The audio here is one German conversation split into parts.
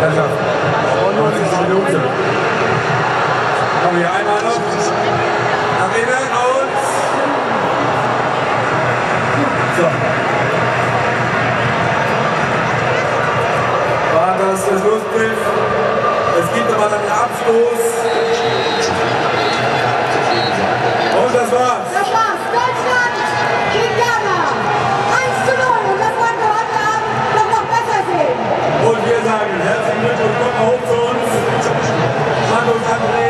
Herrschaften. 90 Minuten. Kommen wir einmal noch. Nach innen und... So. War das der Schlusspfiff? Es gibt nochmal einen Abstoß. Und das war's. Das war's. Deutschland gegen Ghana. 1:0. Und das wollen wir heute Abend noch besser sehen. Und wir sagen herzlichen Glückwunsch, kommt mal hoch zu uns. Markus, André.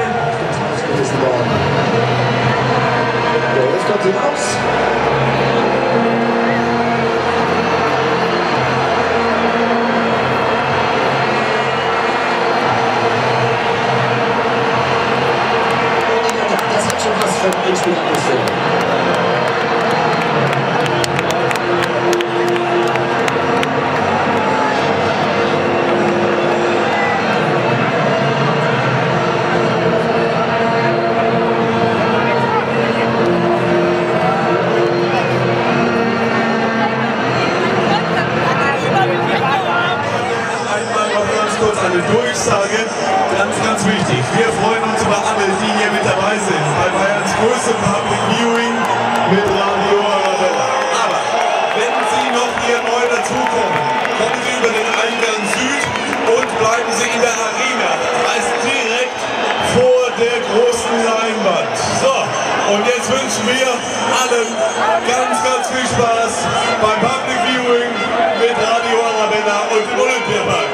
Ja, jetzt kommt sie raus. Das hat schon was von Endspielatmosphäre. Eine Durchsage, ganz wichtig. Wir freuen uns über alle, die hier mit dabei sind, bei Bayerns größtem Public Viewing mit Radio Arabella. Aber wenn Sie noch hier neu dazukommen, kommen Sie über den Eingang Süd und bleiben Sie in der Arena. Das heißt direkt vor der großen Leinwand. So, und jetzt wünschen wir allen ganz viel Spaß beim Public Viewing mit Radio Arabella und dem Olympiapark.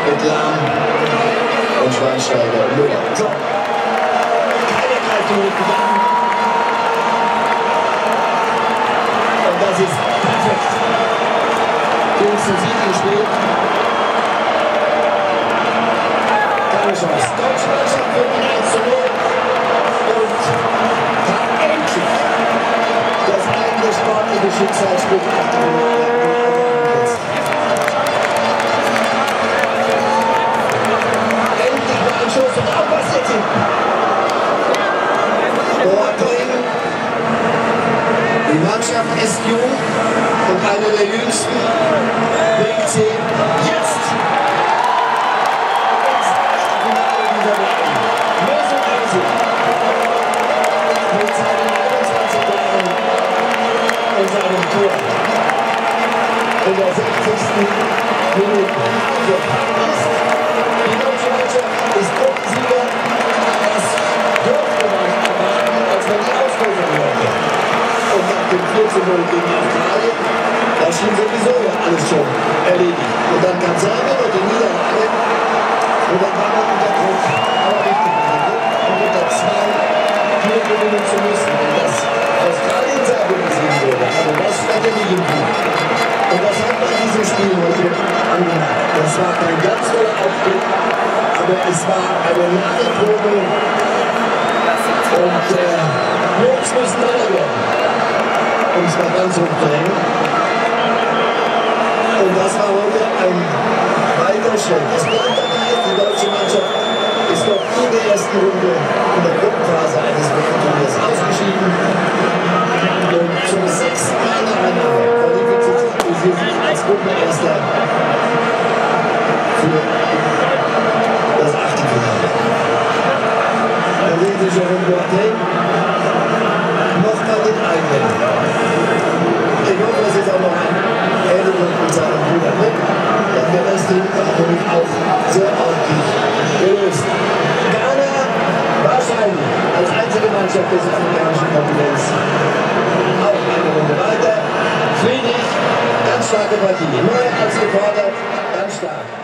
Mit Lahm und Schweinsteiger und Müller. So. Keine Kreisung gegangen. Und das ist perfekt. Jungs zum Sieg gespielt. Keine Chance. Deutsche Mannschaft wird mit 1:0 und hat endlich das eigene sportliche Schicksalsstück die Mannschaft ist jung und eine der jüngsten bringt sie jetzt ins Finale dieser WM. Mesut Özil mit seinen 21 Jahren und seinem Tor in der 60. Minute. Die deutsche Mannschaft ist Gruppensieger. Das durfte man erwarten, als man die Auslosung hörte. Und nach dem 4:0 gegen Australien, da schien sowieso ja alles schon erledigt. Und dann kam Serbien und die Niederlage. Und dann war man unter Druck, aber richtig unter Druck. Und unter 2 hier gewinnen zu müssen. Und dass Australien Serbien besiegen würde, also das stand ja nicht im Buch. Und das hat man in diesem Spiel heute angemerkt. Das war kein ganz toller Auftritt, aber es war eine Nachprobe. Und Jungs müssen weiter werden, um es mal ganz hochzuhängen. Und das war heute ein weiter Schritt. Es bleibt dabei, die deutsche Mannschaft ist noch in der ersten Runde in der Gruppenphase eines WM-Turniers ausgeschieden. Und zum 6. Mal nacheinander qualifiziert sie sich als Gruppenerster für das Achtelfinale. Da sehen Sie Jerome Boateng nochmal den eigenen. Ich hoffe, es ist auch noch ein Erinnerung mit seinem Bruder mit. Dann wird das das Ding damit auch sehr ordentlich gelöst. Ghana wahrscheinlich als einzige Mannschaft des afrikanischen Kontinents auch eine Runde weiter. Friedrich, ganz starke Partie. Mehr als gefordert, ganz stark.